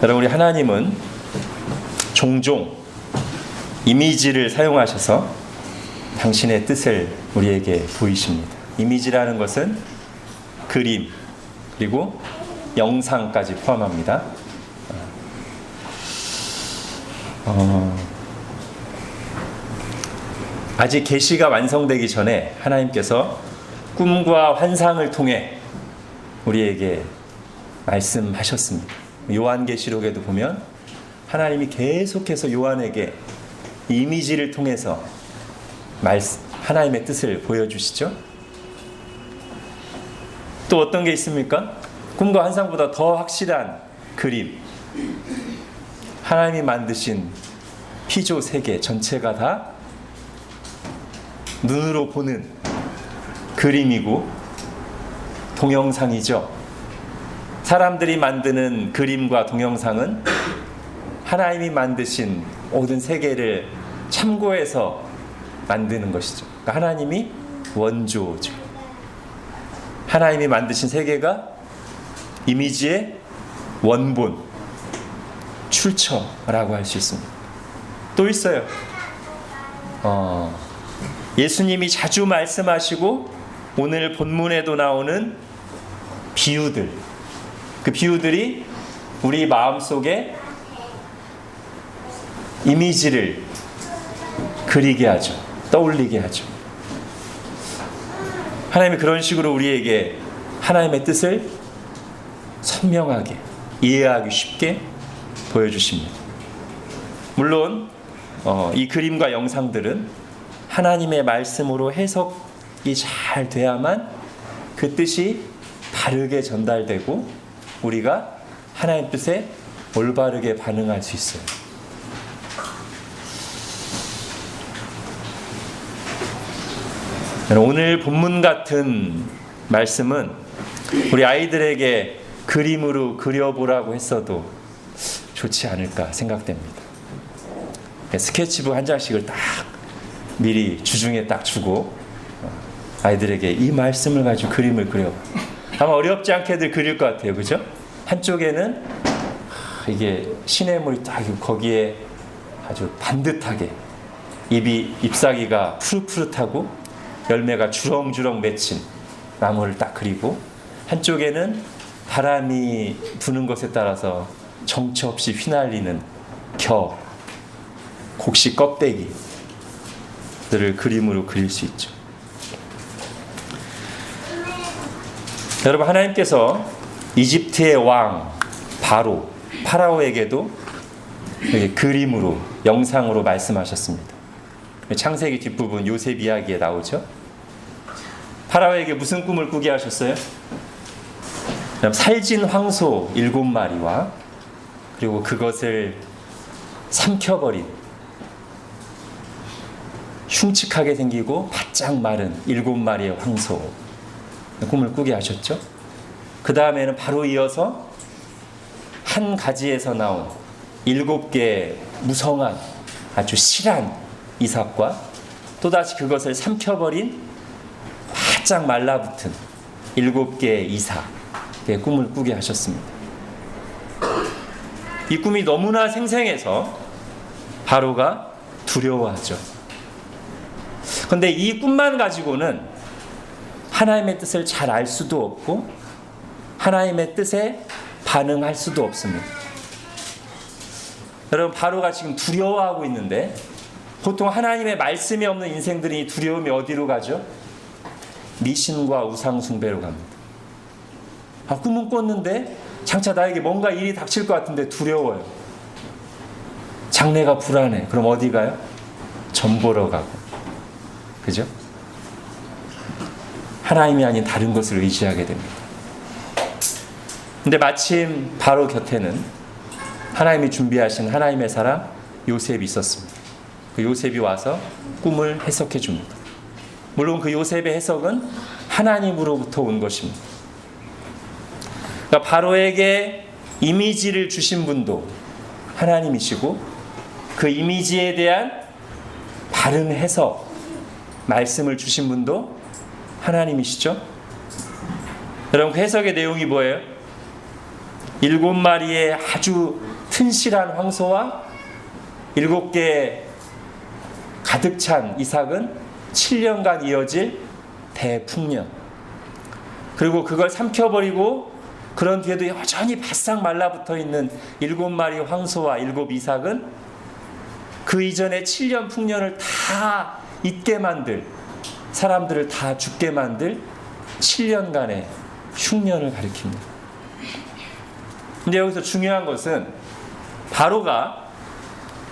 여러분, 우리 하나님은 종종 이미지를 사용하셔서 당신의 뜻을 우리에게 보이십니다. 이미지라는 것은 그림 그리고 영상까지 포함합니다. 아직 계시가 완성되기 전에 하나님께서 꿈과 환상을 통해 우리에게 말씀하셨습니다. 요한계시록에도 보면 하나님이 계속해서 요한에게 이미지를 통해서 하나님의 뜻을 보여주시죠. 또 어떤 게 있습니까? 꿈과 환상보다 더 확실한 그림, 하나님이 만드신 피조 세계 전체가 다 눈으로 보는 그림이고 동영상이죠. 사람들이 만드는 그림과 동영상은 하나님이 만드신 모든 세계를 참고해서 만드는 것이죠. 그러니까 하나님이 원조죠. 하나님이 만드신 세계가 이미지의 원본, 출처라고 할 수 있습니다. 또 있어요. 예수님이 자주 말씀하시고 오늘 본문에도 나오는 비유들, 그 비유들이 우리 마음속에 이미지를 그리게 하죠. 떠올리게 하죠. 하나님이 그런 식으로 우리에게 하나님의 뜻을 선명하게, 이해하기 쉽게 보여주십니다. 물론 이 그림과 영상들은 하나님의 말씀으로 해석이 잘 돼야만 그 뜻이 바르게 전달되고 우리가 하나님 뜻에 올바르게 반응할 수 있어요. 오늘 본문 같은 말씀은 우리 아이들에게 그림으로 그려보라고 했어도 좋지 않을까 생각됩니다. 스케치북 한 장씩을 딱 미리 주중에 딱 주고 아이들에게 이 말씀을 가지고 그림을 그려. 아마 어렵지 않게들 그릴 것 같아요. 그죠? 한쪽에는 이게 시냇물이 딱 거기에 아주 반듯하게 잎사귀가 푸릇푸릇하고 열매가 주렁주렁 맺힌 나무를 딱 그리고, 한쪽에는 바람이 부는 것에 따라서 정처 없이 휘날리는 곡식 껍데기들을 그림으로 그릴 수 있죠. 여러분, 하나님께서 이집트의 왕 파라오에게도 그림으로, 영상으로 말씀하셨습니다. 창세기 뒷부분 요셉 이야기에 나오죠. 파라오에게 무슨 꿈을 꾸게 하셨어요? 살진 황소 7마리와 그리고 그것을 삼켜버린 흉측하게 생기고 바짝 마른 7마리의 황소 꿈을 꾸게 하셨죠. 그 다음에는 바로 이어서 한 가지에서 나온 7개의 무성한 아주 실한 이삭과 또다시 그것을 삼켜버린 바짝 말라붙은 7개의 이삭의 꿈을 꾸게 하셨습니다. 이 꿈이 너무나 생생해서 바로가 두려워하죠. 그런데 이 꿈만 가지고는 하나님의 뜻을 잘 알 수도 없고 하나님의 뜻에 반응할 수도 없습니다. 여러분, 바로가 지금 두려워하고 있는데 보통 하나님의 말씀이 없는 인생들이 이 두려움이 어디로 가죠? 미신과 우상 숭배로 갑니다. 꿈은 꿨는데 장차 나에게 뭔가 일이 닥칠 것 같은데 두려워요. 장래가 불안해. 그럼 어디 가요? 점 보러 가고. 그죠? 하나님이 아닌 다른 것을 의지하게 됩니다. 근데 마침 바로 곁에는 하나님이 준비하신 하나님의 사람 요셉이 있었습니다. 그 요셉이 와서 꿈을 해석해 줍니다. 물론 그 요셉의 해석은 하나님으로부터 온 것입니다. 그러니까 바로에게 이미지를 주신 분도 하나님이시고 그 이미지에 대한 바른 해석, 말씀을 주신 분도 하나님이시죠. 여러분, 그 해석의 내용이 뭐예요? 7마리의 아주 튼실한 황소와 7개 가득 찬 이삭은 7년간 이어질 대풍년. 그리고 그걸 삼켜버리고 그런 뒤에도 여전히 바싹 말라붙어 있는 7마리 황소와 7 이삭은 그 이전에 7년 풍년을 다 잊게 만들, 사람들을 다 죽게 만들 7년간의 흉년을 가리킵니다. 근데 여기서 중요한 것은 바로가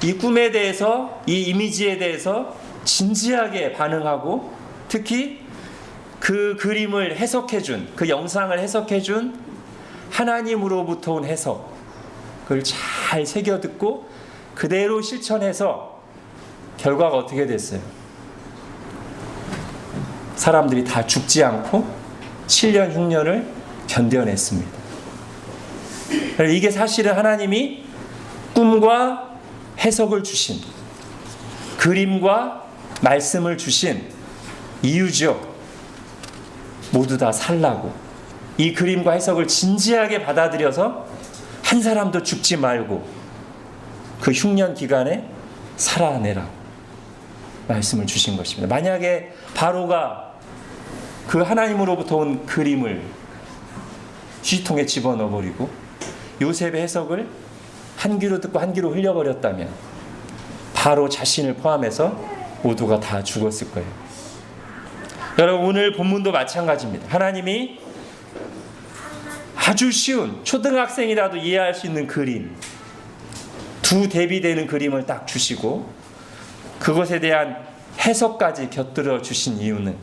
이 꿈에 대해서, 이 이미지에 대해서 진지하게 반응하고, 특히 그 그림을 해석해준, 그 영상을 해석해준 하나님으로부터 온 해석, 그걸 잘 새겨듣고 그대로 실천해서 결과가 어떻게 됐어요? 사람들이 다 죽지 않고 7년 흉년을 견뎌냈습니다. 이게 사실은 하나님이 꿈과 해석을 주신, 그림과 말씀을 주신 이유죠. 모두 다 살라고. 이 그림과 해석을 진지하게 받아들여서 한 사람도 죽지 말고 그 흉년 기간에 살아내라고 말씀을 주신 것입니다. 만약에 바로가 그 하나님으로부터 온 그림을 휴지통에 집어넣어버리고 요셉의 해석을 한 귀로 듣고 한 귀로 흘려버렸다면 바로 자신을 포함해서 모두가 다 죽었을 거예요. 여러분, 오늘 본문도 마찬가지입니다. 하나님이 아주 쉬운, 초등학생이라도 이해할 수 있는 그림, 두 대비되는 그림을 딱 주시고 그것에 대한 해석까지 곁들여 주신 이유는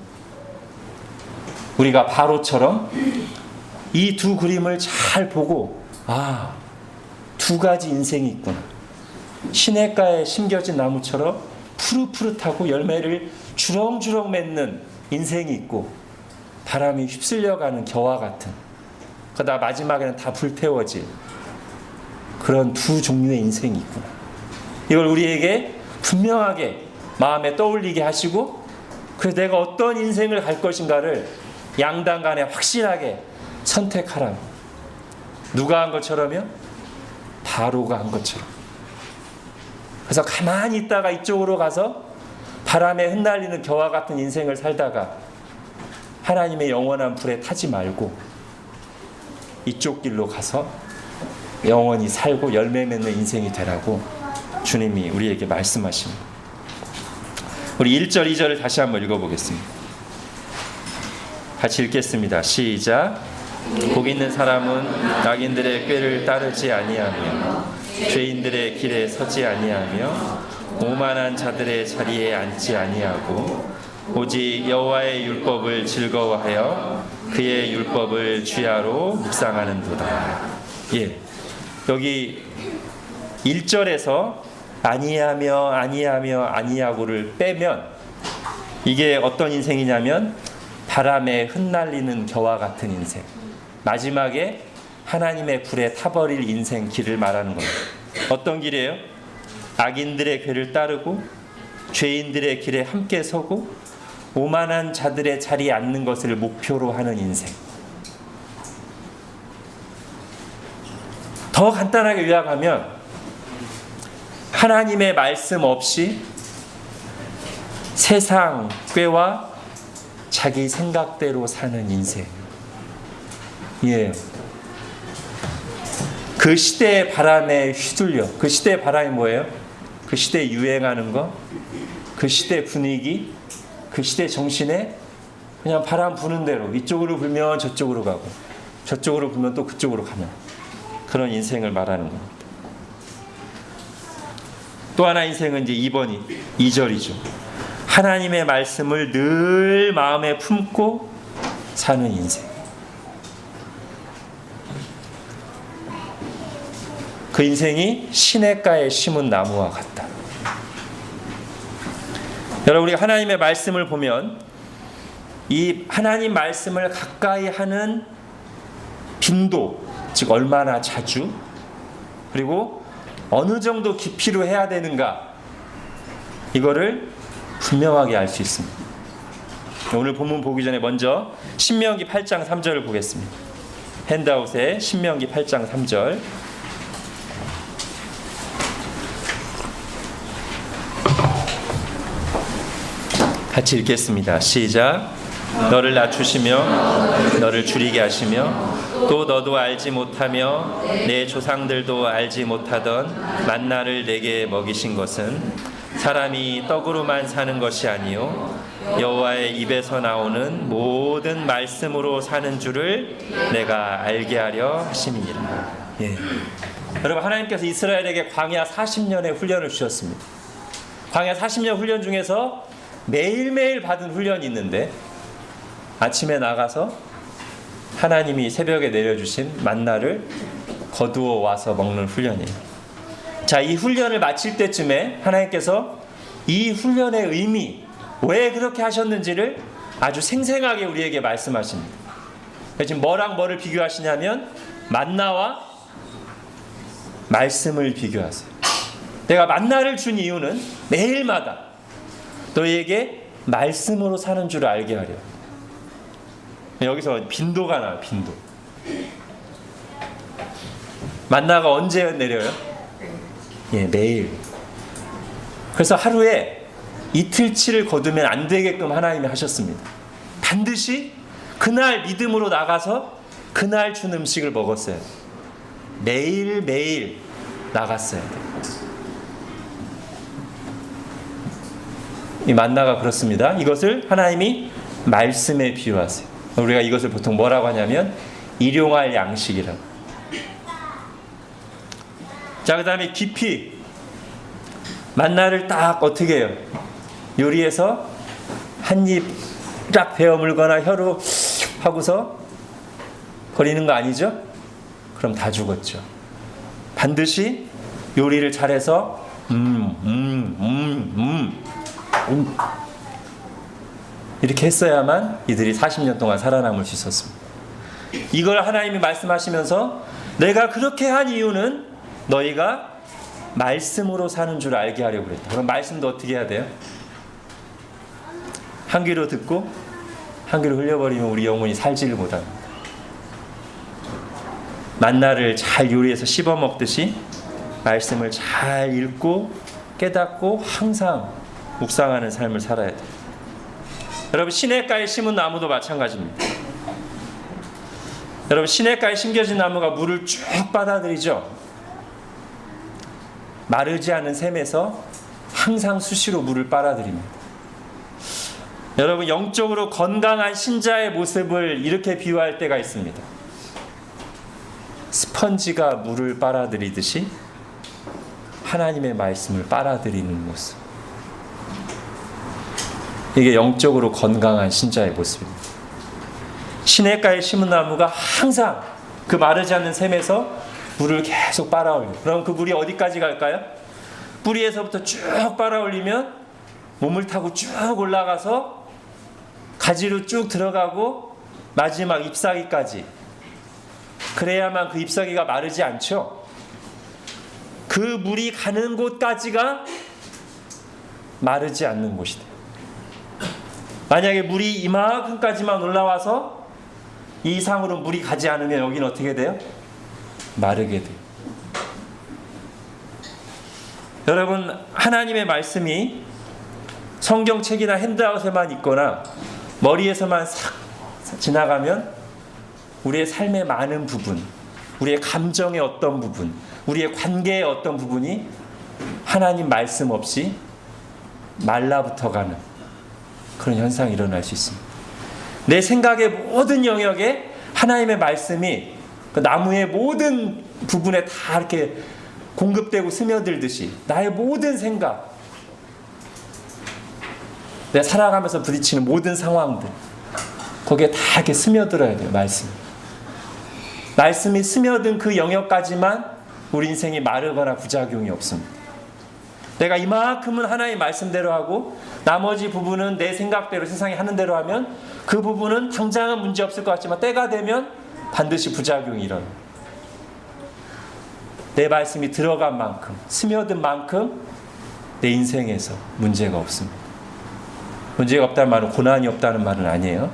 우리가 바로처럼 이 두 그림을 잘 보고, 아, 두 가지 인생이 있구나. 시냇가에 심겨진 나무처럼 푸릇푸릇하고 열매를 주렁주렁 맺는 인생이 있고, 바람이 휩쓸려가는 겨와 같은, 그러다 마지막에는 다 불태워질 그런 두 종류의 인생이 있구나. 이걸 우리에게 분명하게 마음에 떠올리게 하시고, 그래서 내가 어떤 인생을 갈 것인가를 양당 간에 확실하게 선택하라. 누가 한 것처럼요? 바로가 한 것처럼. 그래서 가만히 있다가 이쪽으로 가서 바람에 흩날리는 겨와 같은 인생을 살다가 하나님의 영원한 불에 타지 말고 이쪽 길로 가서 영원히 살고 열매 맺는 인생이 되라고 주님이 우리에게 말씀하십니다. 우리 1절, 2절을 다시 한번 읽어보겠습니다. 같이 읽겠습니다. 시작. 복 있는 사람은 악인들의 꾀를 따르지 아니하며 죄인들의 길에 서지 아니하며 오만한 자들의 자리에 앉지 아니하고 오직 여호와의 율법을 즐거워하여 그의 율법을 주야로 묵상하는도다. 예, 여기 1절에서 아니하고를 빼면 이게 어떤 인생이냐면 바람에 흩날리는 겨와 같은 인생, 마지막에 하나님의 불에 타버릴 인생 길을 말하는 겁니다. 어떤 길이에요? 악인들의 궤를 따르고 죄인들의 길에 함께 서고 오만한 자들의 자리에 앉는 것을 목표로 하는 인생. 더 간단하게 요약하면 하나님의 말씀 없이 세상 꾀와 자기 생각대로 사는 인생. 예. 그 시대의 바람에 휘둘려. 그 시대의 바람이 뭐예요? 그 시대에 유행하는 거, 그 시대 분위기, 그 시대 정신에 그냥 바람 부는 대로 이쪽으로 불면 저쪽으로 가고 저쪽으로 불면 또 그쪽으로 가는 그런 인생을 말하는 겁니다. 또 하나 인생은 이제 2절이죠. 하나님의 말씀을 늘 마음에 품고 사는 인생. 그 인생이 시냇가에 심은 나무와 같다. 여러분, 우리가 하나님의 말씀을 보면 이 하나님 말씀을 가까이 하는 빈도, 즉 얼마나 자주, 그리고 어느 정도 깊이로 해야 되는가, 이거를 분명하게 알 수 있습니다. 오늘 본문 보기 전에 먼저 신명기 8장 3절을 보겠습니다. 핸드아웃에 신명기 8장 3절. 같이 읽겠습니다. 시작. 너를 낮추시며 너를 줄이게 하시며 또 너도 알지 못하며 내 조상들도 알지 못하던 만나를 내게 먹이신 것은 사람이 떡으로만 사는 것이 아니요 여호와의 입에서 나오는 모든 말씀으로 사는 줄을 내가 알게 하려 하심이니라. 예. 여러분, 하나님께서 이스라엘에게 광야 40년의 훈련을 주셨습니다. 광야 40년 훈련 중에서 매일매일 받은 훈련이 있는데 아침에 나가서 하나님이 새벽에 내려주신 만나를 거두어 와서 먹는 훈련이에요. 자, 이 훈련을 마칠 때쯤에 하나님께서 이 훈련의 의미, 왜 그렇게 하셨는지를 아주 생생하게 우리에게 말씀하십니다. 지금 뭐랑 뭐를 비교하시냐면 만나와 말씀을 비교하세요. 내가 만나를 준 이유는 매일마다 너희에게 말씀으로 사는 줄 알게 하려. 여기서 빈도가 나와요. 빈도. 만나가 언제 내려요? 예, 매일. 그래서 하루에 이틀치를 거두면 안 되게끔 하나님이 하셨습니다. 반드시 그날 믿음으로 나가서 그날 준 음식을 먹었어요. 매일매일 나갔어요. 이 만나가 그렇습니다. 이것을 하나님이 말씀에 비유하세요. 우리가 이것을 보통 뭐라고 하냐면 일용할 양식이라고. 자, 그 다음에 깊이 만나를 딱 어떻게 해요? 요리해서 한 입 딱 베어 물거나 혀로 하고서 버리는 거 아니죠? 그럼 다 죽었죠. 반드시 요리를 잘해서 이렇게 했어야만 이들이 40년 동안 살아남을 수 있었습니다. 이걸 하나님이 말씀하시면서 내가 그렇게 한 이유는 너희가 말씀으로 사는 줄 알게 하려고 그랬다. 그럼 말씀도 어떻게 해야 돼요? 한 귀로 듣고 한 귀로 흘려버리면 우리 영혼이 살지를 못합니다. 만나를 잘 요리해서 씹어 먹듯이 말씀을 잘 읽고 깨닫고 항상 묵상하는 삶을 살아야 돼요. 여러분, 시냇가에 심은 나무도 마찬가지입니다. 여러분, 시냇가에 심겨진 나무가 물을 쭉 빨아들이죠. 마르지 않은 샘에서 항상 수시로 물을 빨아들입니다. 여러분, 영적으로 건강한 신자의 모습을 이렇게 비유할 때가 있습니다. 스펀지가 물을 빨아들이듯이 하나님의 말씀을 빨아들이는 모습. 이게 영적으로 건강한 신자의 모습입니다. 시냇가에 심은 나무가 항상 그 마르지 않는 샘에서 물을 계속 빨아올려요. 그럼 그 물이 어디까지 갈까요? 뿌리에서부터 쭉 빨아올리면 몸을 타고 쭉 올라가서 가지로 쭉 들어가고 마지막 잎사귀까지. 그래야만 그 잎사귀가 마르지 않죠. 그 물이 가는 곳까지가 마르지 않는 곳이 돼요. 만약에 물이 이만큼까지만 올라와서 이 이상으로 물이 가지 않으면 여기는 어떻게 돼요? 마르게 돼요. 여러분, 하나님의 말씀이 성경책이나 핸드아웃에만 있거나 머리에서만 싹 지나가면 우리의 삶의 많은 부분, 우리의 감정의 어떤 부분, 우리의 관계의 어떤 부분이 하나님 말씀 없이 말라붙어가는 그런 현상이 일어날 수 있습니다. 내 생각의 모든 영역에 하나님의 말씀이 그 나무의 모든 부분에 다 이렇게 공급되고 스며들듯이 나의 모든 생각, 내가 살아가면서 부딪히는 모든 상황들, 거기에 다 이렇게 스며들어야 돼요. 말씀이 스며든 그 영역까지만 우리 인생이 마르거나 부작용이 없습니다. 내가 이만큼은 하나님의 말씀대로 하고 나머지 부분은 내 생각대로 세상이 하는 대로 하면 그 부분은 당장은 문제 없을 것 같지만 때가 되면 반드시 부작용이 일어나요. 내 말씀이 들어간 만큼, 스며든 만큼 내 인생에서 문제가 없습니다. 문제가 없다는 말은 고난이 없다는 말은 아니에요.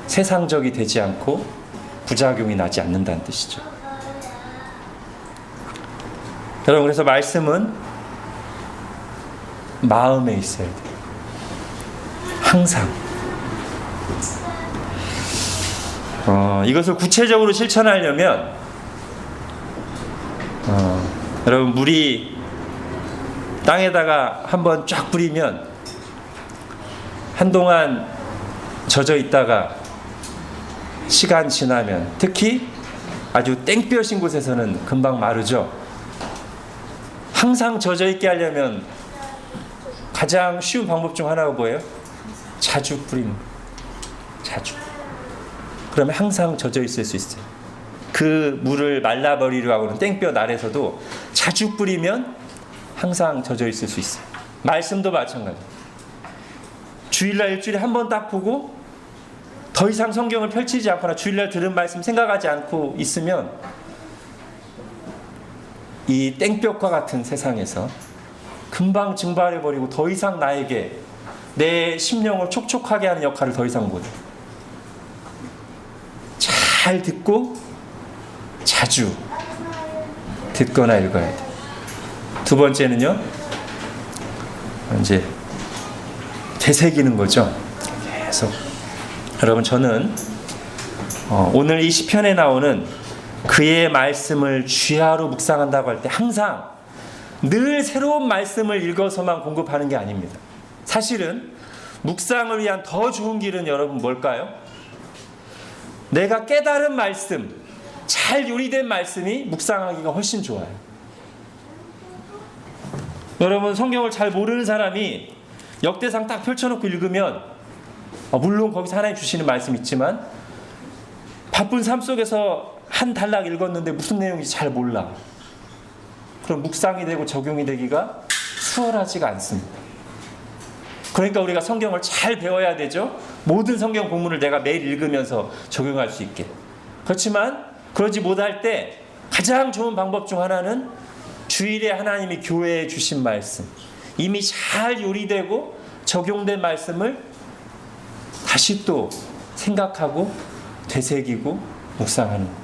세상적이 되지 않고 부작용이 나지 않는다는 뜻이죠. 여러분, 그래서 말씀은 마음에 있어야 돼요. 항상. 이것을 구체적으로 실천하려면 여러분, 물이 땅에다가 한번 쫙 뿌리면 한동안 젖어 있다가 시간 지나면, 특히 아주 땡볕인 곳에서는 금방 마르죠. 항상 젖어 있게 하려면 가장 쉬운 방법 중 하나가 뭐예요? 자주 뿌리는 거예요. 자주. 그러면 항상 젖어 있을 수 있어요. 그 물을 말라버리려 하고는 땡볕 아래서도 자주 뿌리면 항상 젖어 있을 수 있어요. 말씀도 마찬가지. 주일날 일주일에 한 번 딱 보고 더 이상 성경을 펼치지 않거나 주일날 들은 말씀 생각하지 않고 있으면 이 땡볕과 같은 세상에서 금방 증발해버리고 더 이상 나에게 내 심령을 촉촉하게 하는 역할을 더 이상 못해. 잘 듣고 자주 듣거나 읽어야 돼. 두 번째는요, 이제 되새기는 거죠. 계속. 여러분, 저는 오늘 이 시편에 나오는 그의 말씀을 주야로 묵상한다고 할 때 항상 늘 새로운 말씀을 읽어서만 공급하는 게 아닙니다. 사실은 묵상을 위한 더 좋은 길은 여러분 뭘까요? 내가 깨달은 말씀, 잘 요리된 말씀이 묵상하기가 훨씬 좋아요. 여러분, 성경을 잘 모르는 사람이 역대상 딱 펼쳐놓고 읽으면 물론 거기서 하나님 주시는 말씀 있지만 바쁜 삶 속에서 한 단락 읽었는데 무슨 내용인지 잘 몰라. 그럼 묵상이 되고 적용이 되기가 수월하지가 않습니다. 그러니까 우리가 성경을 잘 배워야 되죠. 모든 성경 본문을 내가 매일 읽으면서 적용할 수 있게. 그렇지만 그러지 못할 때 가장 좋은 방법 중 하나는 주일에 하나님이 교회에 주신 말씀, 이미 잘 요리되고 적용된 말씀을 다시 또 생각하고 되새기고 묵상하는 거예요.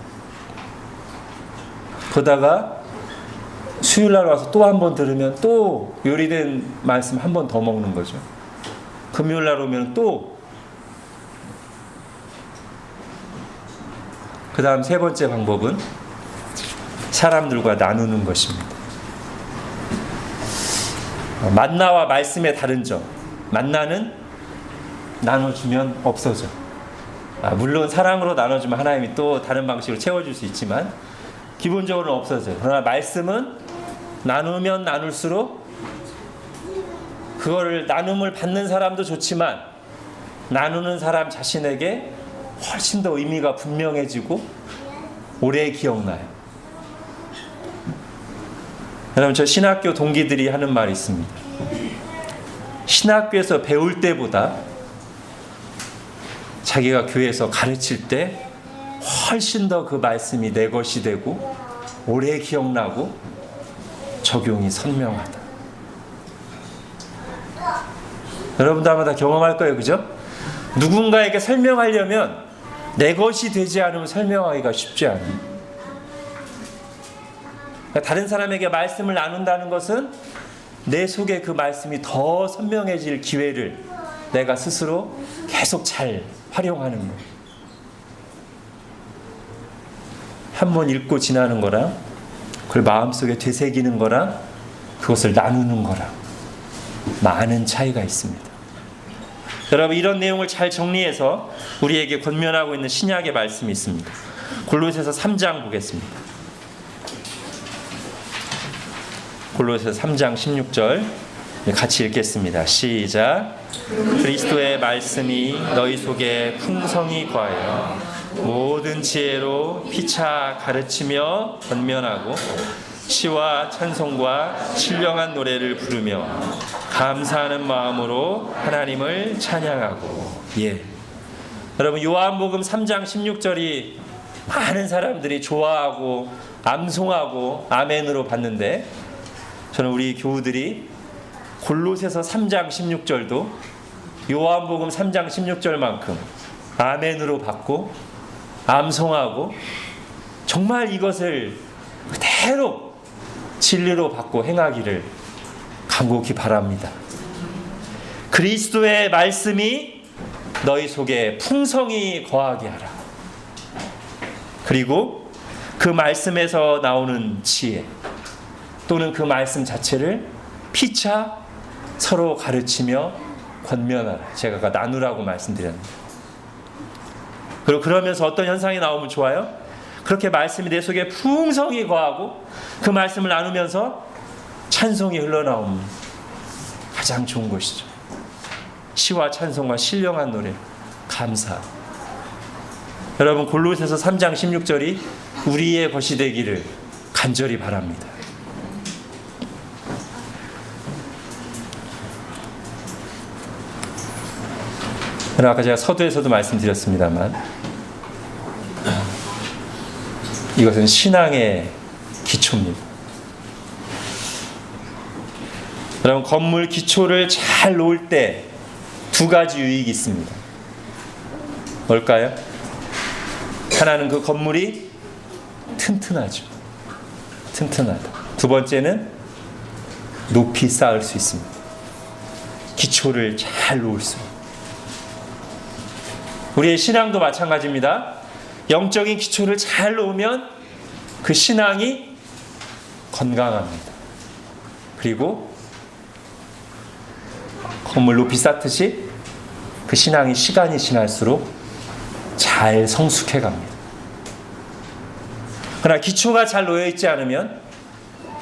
그러다가 수요일날 와서 또 한 번 들으면 또 요리된 말씀 한 번 더 먹는 거죠. 금요일날 오면 또. 그 다음 세 번째 방법은 사람들과 나누는 것입니다. 만나와 말씀의 다른 점. 만나는 나눠주면 없어져. 물론 사랑으로 나눠주면 하나님이 또 다른 방식으로 채워줄 수 있지만 기본적으로는 없어져요. 그러나 말씀은 나누면 나눌수록 그거를 나눔을 받는 사람도 좋지만 나누는 사람 자신에게 훨씬 더 의미가 분명해지고 오래 기억나요. 여러분, 저 신학교 동기들이 하는 말이 있습니다. 신학교에서 배울 때보다 자기가 교회에서 가르칠 때 훨씬 더 그 말씀이 내 것이 되고 오래 기억나고 적용이 선명하다. 여러분도 아마 다 경험할 거예요, 그죠? 누군가에게 설명하려면 내 것이 되지 않으면 설명하기가 쉽지 않아요. 그러니까 다른 사람에게 말씀을 나눈다는 것은 내 속에 그 말씀이 더 선명해질 기회를 내가 스스로 계속 잘 활용하는 거예요. 한 번 읽고 지나는 거랑 그걸 마음속에 되새기는 거랑 그것을 나누는 거랑 많은 차이가 있습니다. 여러분, 이런 내용을 잘 정리해서 우리에게 권면하고 있는 신약의 말씀이 있습니다. 골로새서 3장 보겠습니다. 골로새서 3장 16절 같이 읽겠습니다. 시작. 그리스도의 말씀이 너희 속에 풍성히 거하여 모든 지혜로 피차 가르치며 권면하고 시와 찬송과 신령한 노래를 부르며 감사하는 마음으로 하나님을 찬양하고. 여러분, 요한복음 3장 16절이 많은 사람들이 좋아하고 암송하고 아멘으로 봤는데 저는 우리 교우들이 골로새서 3장 16절도 요한복음 3장 16절만큼 아멘으로 받고 암송하고 정말 이것을 그대로 진리로 받고 행하기를 간곡히 바랍니다. 그리스도의 말씀이 너희 속에 풍성히 거하게 하라. 그리고 그 말씀에서 나오는 지혜 또는 그 말씀 자체를 피차 서로 가르치며 권면하라. 제가 아까 나누라고 말씀드렸는데, 그리고 그러면서 어떤 현상이 나오면 좋아요? 그렇게 말씀이 내 속에 풍성히 거하고 그 말씀을 나누면서 찬송이 흘러나오면 가장 좋은 것이죠. 시와 찬송과 신령한 노래, 감사. 여러분, 골로새서 3장 16절이 우리의 것이 되기를 간절히 바랍니다. 그러나 아까 제가 서두에서도 말씀드렸습니다만 이것은 신앙의 기초입니다. 여러분, 건물 기초를 잘 놓을 때 두 가지 유익이 있습니다. 뭘까요? 하나는 그 건물이 튼튼하죠. 튼튼하다. 두 번째는 높이 쌓을 수 있습니다. 기초를 잘 놓을 수 있습니다. 우리의 신앙도 마찬가지입니다. 영적인 기초를 잘 놓으면 그 신앙이 건강합니다. 그리고 건물 높이 쌓듯이 그 신앙이 시간이 지날수록 잘 성숙해 갑니다. 그러나 기초가 잘 놓여 있지 않으면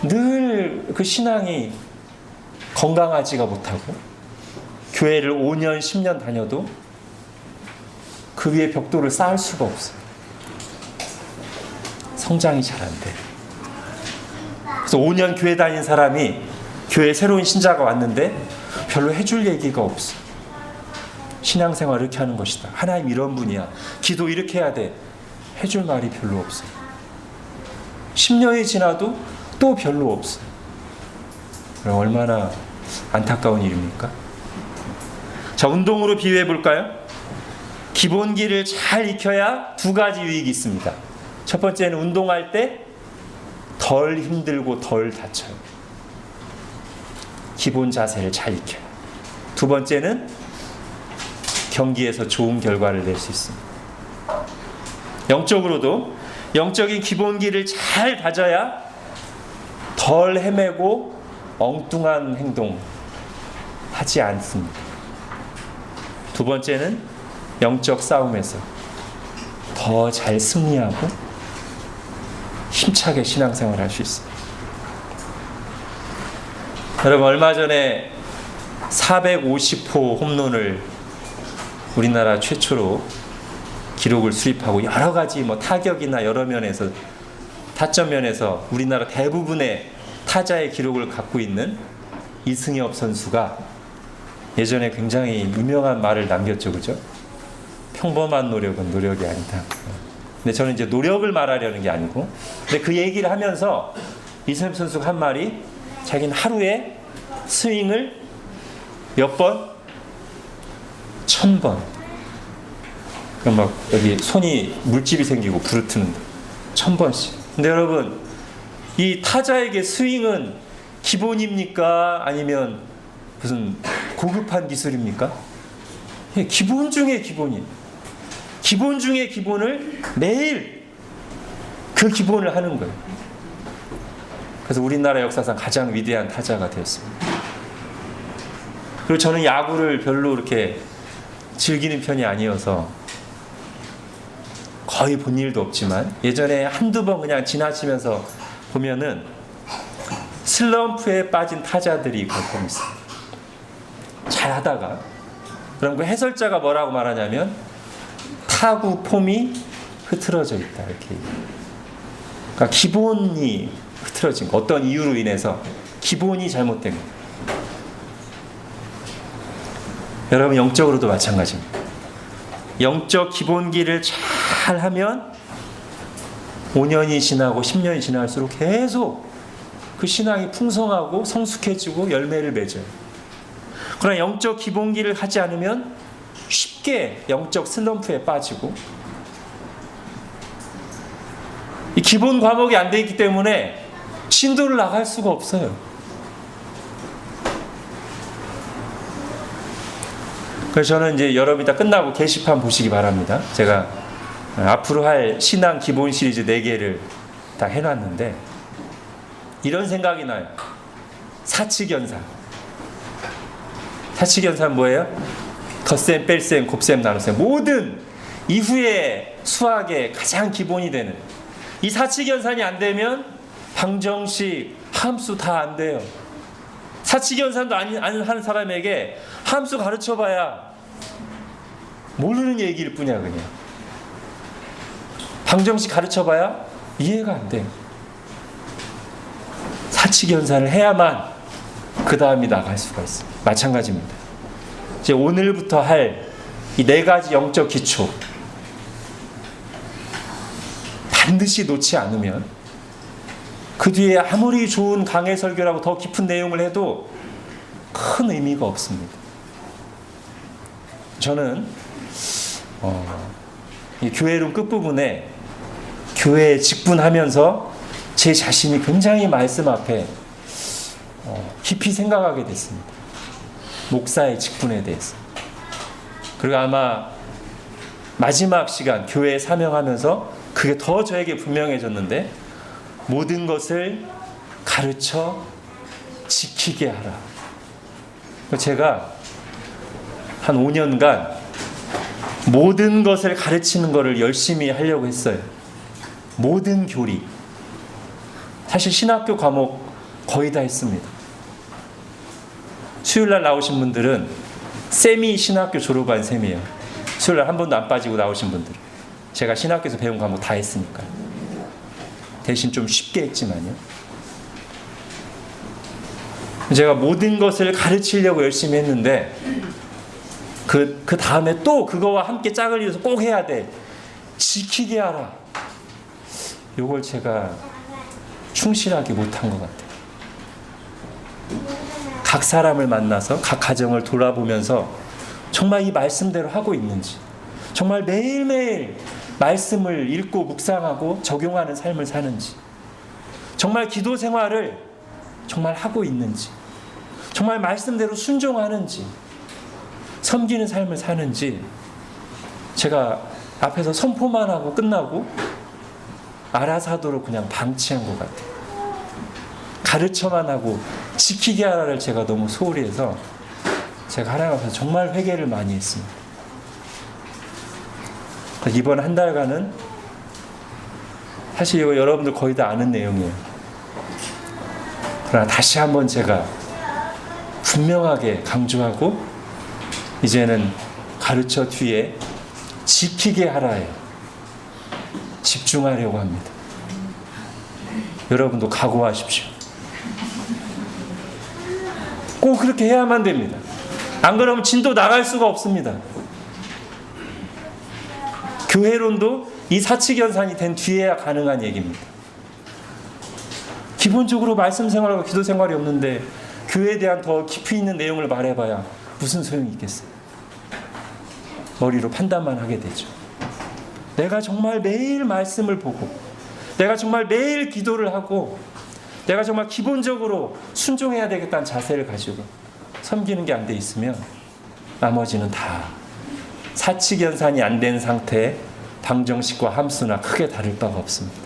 늘 그 신앙이 건강하지가 못하고 교회를 5년, 10년 다녀도 그 위에 벽돌을 쌓을 수가 없어요. 성장이 잘 안 돼. 그래서 5년 교회 다닌 사람이 교회에 새로운 신자가 왔는데 별로 해줄 얘기가 없어. 신앙생활 이렇게 하는 것이다. 하나님 이런 분이야. 기도 이렇게 해야 돼. 해줄 말이 별로 없어요. 10년이 지나도 또 별로 없어요. 그럼 얼마나 안타까운 일입니까? 자, 운동으로 비유해 볼까요? 기본기를 잘 익혀야 두 가지 유익이 있습니다. 첫 번째는 운동할 때 덜 힘들고 덜 다쳐요. 기본 자세를 잘 익혀요. 두 번째는 경기에서 좋은 결과를 낼 수 있습니다. 영적으로도 영적인 기본기를 잘 다져야 덜 헤매고 엉뚱한 행동 하지 않습니다. 두 번째는 영적 싸움에서 더 잘 승리하고 힘차게 신앙생활을 할 수 있습니다. 여러분, 얼마 전에 450호 홈런을 우리나라 최초로 기록을 수립하고 여러 가지 타격이나 여러 면에서 타점 면에서 우리나라 대부분의 타자의 기록을 갖고 있는 이승엽 선수가 예전에 굉장히 유명한 말을 남겼죠, 그죠? 평범한 노력은 노력이 아니다. 근데 저는 이제 노력을 말하려는 게 아니고, 근데 그 얘기를 하면서 이승엽 선수가 한 말이 자기는 하루에 스윙을 몇 번? 1000번. 그럼 막 여기 손이 물집이 생기고 부르트는데 1000번씩. 근데 여러분, 이 타자에게 스윙은 기본입니까? 아니면 무슨 고급한 기술입니까? 기본 중에 기본이에요. 기본 중에 기본을 매일 그 기본을 하는 거예요. 그래서 우리나라 역사상 가장 위대한 타자가 되었습니다. 그리고 저는 야구를 별로 이렇게 즐기는 편이 아니어서 거의 본 일도 없지만 예전에 한두 번 그냥 지나치면서 보면은 슬럼프에 빠진 타자들이 가끔 있어요. 잘하다가. 그럼 그 해설자가 뭐라고 말하냐면 타구 폼이 흐트러져 있다, 이렇게. 그러니까 기본이 흐트러진 거, 어떤 이유로 인해서 기본이 잘못된 거. 여러분, 영적으로도 마찬가지입니다. 영적 기본기를 잘 하면 5년이 지나고 10년이 지날수록 계속 그 신앙이 풍성하고 성숙해지고 열매를 맺어요. 그러나 영적 기본기를 하지 않으면 쉽게 영적 슬럼프에 빠지고, 이 기본 과목이 안 돼 있기 때문에 진도를 나갈 수가 없어요. 그래서 저는 이제 여러분이 다 끝나고 게시판 보시기 바랍니다. 제가 앞으로 할 신앙 기본 시리즈 4개를 다 해놨는데 이런 생각이 나요. 사칙연산. 사칙연산 뭐예요? 덧셈, 뺄셈, 곱셈, 나눗셈. 모든 이후에 수학의 가장 기본이 되는 이 사칙연산이 안 되면 방정식, 함수 다 안 돼요. 사칙연산도 안 하는 사람에게 함수 가르쳐봐야 모르는 얘기일 뿐이야 그냥. 방정식 가르쳐봐야 이해가 안 돼. 사칙연산을 해야만 그 다음이 나갈 수가 있어요. 마찬가지입니다. 이제 오늘부터 할 이 4가지 영적 기초 반드시 놓지 않으면 그 뒤에 아무리 좋은 강해 설교라고 더 깊은 내용을 해도 큰 의미가 없습니다. 저는 이 교회론 끝부분에 교회에 직분하면서 제 자신이 굉장히 말씀 앞에 깊이 생각하게 됐습니다. 목사의 직분에 대해서. 그리고 아마 마지막 시간 교회에 사명하면서 그게 더 저에게 분명해졌는데 모든 것을 가르쳐 지키게 하라. 제가 한 5년간 모든 것을 가르치는 것을 열심히 하려고 했어요. 모든 교리. 사실 신학교 과목 거의 다 했습니다. 수요일날 나오신 분들은 세미 신학교 졸업한 셈이에요. 수요일날 한 번도 안 빠지고 나오신 분들은. 제가 신학교에서 배운 과목 다 했으니까요. 대신 좀 쉽게 했지만요. 제가 모든 것을 가르치려고 열심히 했는데 그 다음에 또 그거와 함께 짝을 이어서 꼭 해야 돼. 지키게 하라. 이걸 제가 충실하게 못한 것 같아요. 각 사람을 만나서 각 가정을 돌아보면서 정말 이 말씀대로 하고 있는지, 정말 매일매일 말씀을 읽고 묵상하고 적용하는 삶을 사는지, 정말 기도 생활을 정말 하고 있는지, 정말 말씀대로 순종하는지, 섬기는 삶을 사는지, 제가 앞에서 선포만 하고 끝나고 알아서 하도록 그냥 방치한 것 같아요. 가르쳐만 하고 지키게 하라를 제가 너무 소홀히 해서 제가 하나님 앞에서 정말 회개를 많이 했습니다. 이번 한 달간은 사실 이거 여러분들 거의 다 아는 내용이에요. 그러나 다시 한번 제가 분명하게 강조하고 이제는 가르쳐 뒤에 지키게 하라에 집중하려고 합니다. 여러분도 각오하십시오. 꼭 그렇게 해야만 됩니다. 안 그러면 진도 나갈 수가 없습니다. 교회론도 이 사칙연산이 된 뒤에야 가능한 얘기입니다. 기본적으로 말씀 생활하고 기도 생활이 없는데 교회에 대한 더 깊이 있는 내용을 말해봐야 무슨 소용이 있겠어요. 머리로 판단만 하게 되죠. 내가 정말 매일 말씀을 보고 내가 정말 매일 기도를 하고 내가 정말 기본적으로 순종해야 되겠다는 자세를 가지고 섬기는 게 안 돼 있으면 나머지는 다 사칙연산이 안 된 상태에 방정식과 함수나 크게 다를 바가 없습니다.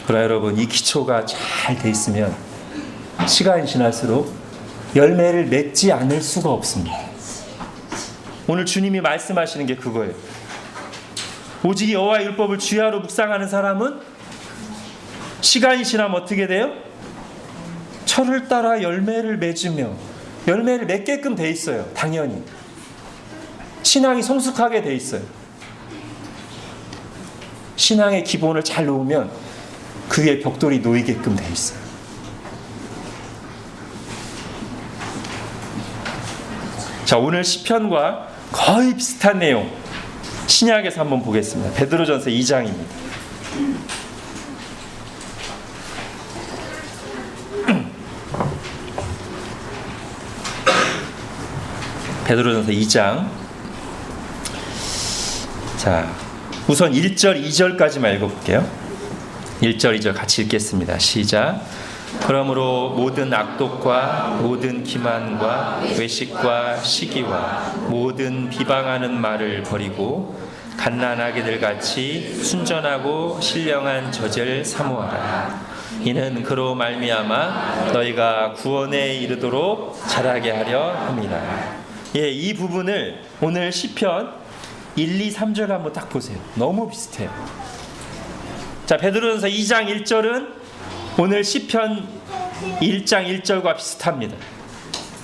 그러나 여러분 이 기초가 잘 돼 있으면 시간이 지날수록 열매를 맺지 않을 수가 없습니다. 오늘 주님이 말씀하시는 게 그거예요. 오직 여호와의 율법을 주야로 묵상하는 사람은 시간이 지나면 어떻게 돼요? 철을 따라 열매를 맺으며 열매를 맺게끔 돼 있어요. 당연히 신앙이 성숙하게 돼 있어요. 신앙의 기본을 잘 놓으면 그 위에 벽돌이 놓이게끔 돼 있어요. 자, 오늘 시편과 거의 비슷한 내용 신약에서 한번 보겠습니다. 베드로전서 2장입니다. 베드로전서 2장. 자, 우선 1절, 2절까지만 읽어볼게요. 1절, 2절 같이 읽겠습니다. 시작. 그러므로 모든 악독과 모든 기만과 외식과 시기와 모든 비방하는 말을 버리고 갓난아기들 같이 순전하고 신령한 젖을 사모하라. 이는 그로 말미암아 너희가 구원에 이르도록 자라게 하려 함이라. 이 부분을 오늘 시편 1, 2, 3절 한번 딱 보세요. 너무 비슷해요. 자, 베드로전서 2장 1절은 오늘 시편 1장 1절과 비슷합니다.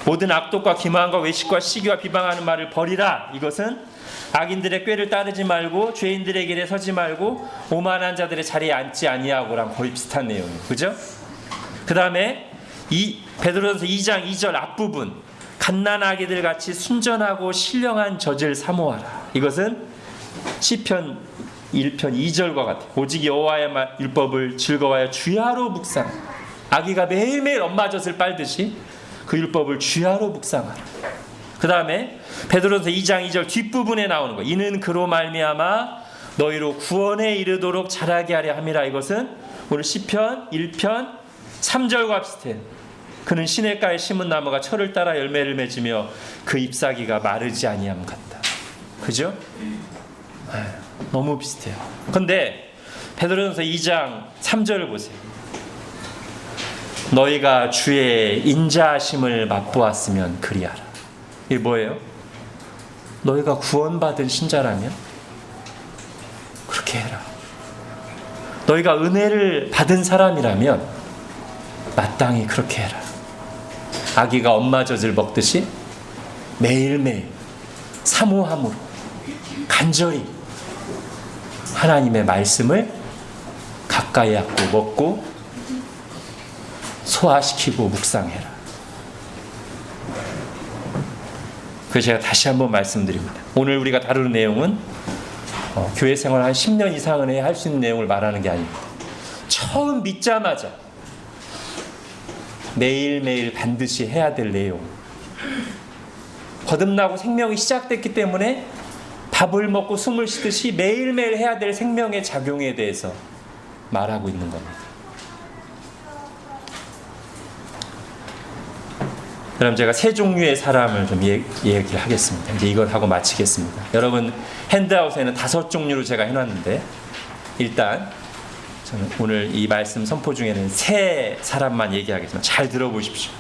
모든 악독과 기만과 외식과 시기와 비방하는 말을 버리라. 이것은 악인들의 꾀를 따르지 말고 죄인들의 길에 서지 말고 오만한 자들의 자리에 앉지 아니하고랑 거의 비슷한 내용이에요. 그죠? 그 다음에 이 베드로전서 2장 2절 앞부분 갓난아기들 같이 순전하고 신령한 젖을 사모하라. 이것은 시편 1편 2절과 같아요. 오직 여호와의 율법을 즐거워하여 주야로 묵상. 아기가 매일매일 엄마 젖을 빨듯이 그 율법을 주야로 묵상하라. 그 다음에 베드로전서 2장 2절 뒷부분에 나오는 거. 이는 그로 말미암아 너희로 구원에 이르도록 자라게 하려 함이라. 이것은 오늘 시편 1편 3절과 비슷해요. 그는 시냇가에 심은 나무가 철을 따라 열매를 맺으며 그 잎사귀가 마르지 아니함 같다. 그죠? 너무 비슷해요. 근데 베드로전서 2장 3절을 보세요. 너희가 주의 인자하심을 맛보았으면 그리하라. 이게 뭐예요? 너희가 구원받은 신자라면 그렇게 해라. 너희가 은혜를 받은 사람이라면 마땅히 그렇게 해라. 아기가 엄마 젖을 먹듯이 매일매일 사모함으로 간절히 하나님의 말씀을 가까이 하고 먹고 소화시키고 묵상해라. 그래서 제가 다시 한번 말씀드립니다. 오늘 우리가 다루는 내용은 교회 생활 한 10년 이상은 해야 할 수 있는 내용을 말하는 게 아닙니다. 처음 믿자마자 매일매일 반드시 해야 될 내용. 거듭나고 생명이 시작됐기 때문에 밥을 먹고 숨을 쉬듯이 매일매일 해야 될 생명의 작용에 대해서 말하고 있는 겁니다. 그럼 제가 세 종류의 사람을 좀 얘기를 하겠습니다. 이제 이걸 하고 마치겠습니다. 여러분 핸드아웃에는 5종류로 제가 해놨는데 일단 저는 오늘 이 말씀 선포 중에는 세 사람만 얘기하겠지만 잘 들어보십시오.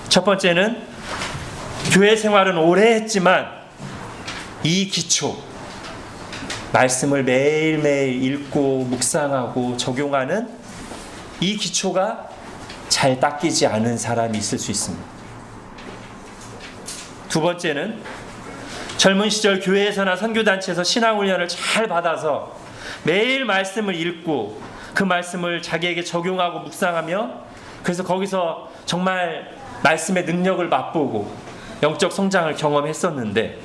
첫 번째는 교회 생활은 오래 했지만 이 기초 말씀을 매일매일 읽고 묵상하고 적용하는 이 기초가 잘 닦이지 않은 사람이 있을 수 있습니다. 두 번째는 젊은 시절 교회에서나 선교단체에서 신앙훈련을 잘 받아서 매일 말씀을 읽고 그 말씀을 자기에게 적용하고 묵상하며 그래서 거기서 정말 말씀의 능력을 맛보고 영적 성장을 경험했었는데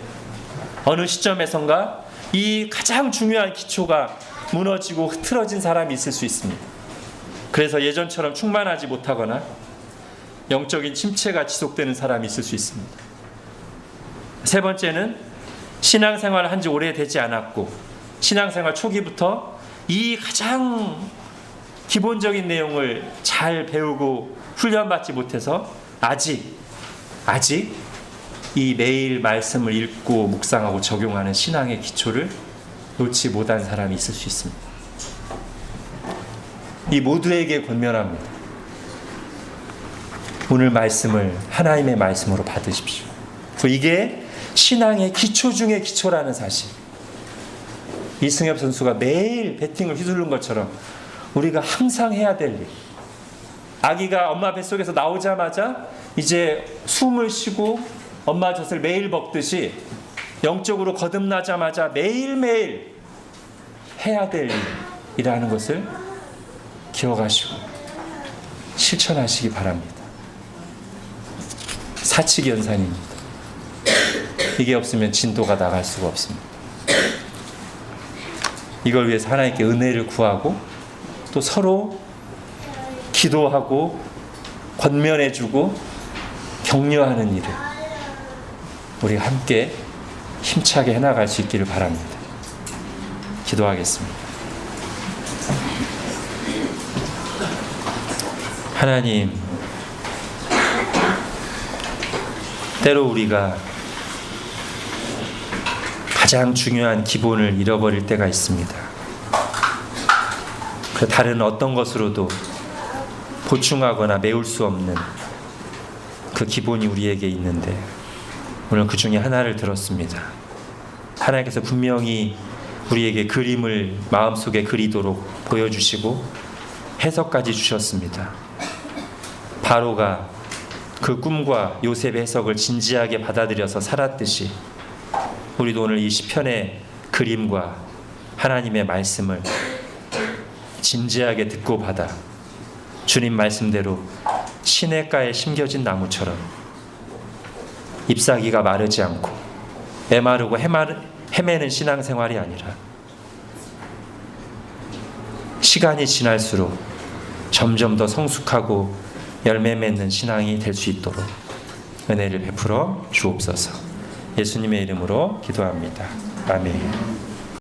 어느 시점에선가 이 가장 중요한 기초가 무너지고 흐트러진 사람이 있을 수 있습니다. 그래서 예전처럼 충만하지 못하거나 영적인 침체가 지속되는 사람이 있을 수 있습니다. 세 번째는 신앙생활을 한 지 오래되지 않았고 신앙생활 초기부터 이 가장 기본적인 내용을 잘 배우고 훈련받지 못해서 아직 이 매일 말씀을 읽고 묵상하고 적용하는 신앙의 기초를 놓지 못한 사람이 있을 수 있습니다. 이 모두에게 권면합니다. 오늘 말씀을 하나님의 말씀으로 받으십시오. 이게 신앙의 기초 중의 기초라는 사실. 이승엽 선수가 매일 배팅을 휘두른 것처럼 우리가 항상 해야 될 일. 아기가 엄마 뱃속에서 나오자마자 이제 숨을 쉬고 엄마 젖을 매일 먹듯이 영적으로 거듭나자마자 매일매일 해야 될 일이라는 것을 기억하시고 실천하시기 바랍니다. 사칙연산입니다. 이게 없으면 진도가 나갈 수가 없습니다. 이걸 위해서 하나님께 은혜를 구하고 또 서로 기도하고 권면해주고 격려하는 일을 우리가 함께 힘차게 해나갈 수 있기를 바랍니다. 기도하겠습니다. 하나님, 때로 우리가 가장 중요한 기본을 잃어버릴 때가 있습니다. 그 다른 어떤 것으로도 보충하거나 메울 수 없는 그 기본이 우리에게 있는데, 오늘 그 중에 하나를 들었습니다. 하나님께서 분명히 우리에게 그림을 마음속에 그리도록 보여주시고 해석까지 주셨습니다. 바로가 그 꿈과 요셉의 해석을 진지하게 받아들여서 살았듯이, 우리도 오늘 이 시편의 그림과 하나님의 말씀을 진지하게 듣고 받아 주님 말씀대로 시냇가에 심겨진 나무처럼 잎사귀가 마르지 않고 메마르고 헤매는 신앙생활이 아니라 시간이 지날수록 점점 더 성숙하고 열매 맺는 신앙이 될 수 있도록 은혜를 베풀어 주옵소서. 예수님의 이름으로 기도합니다. 아멘.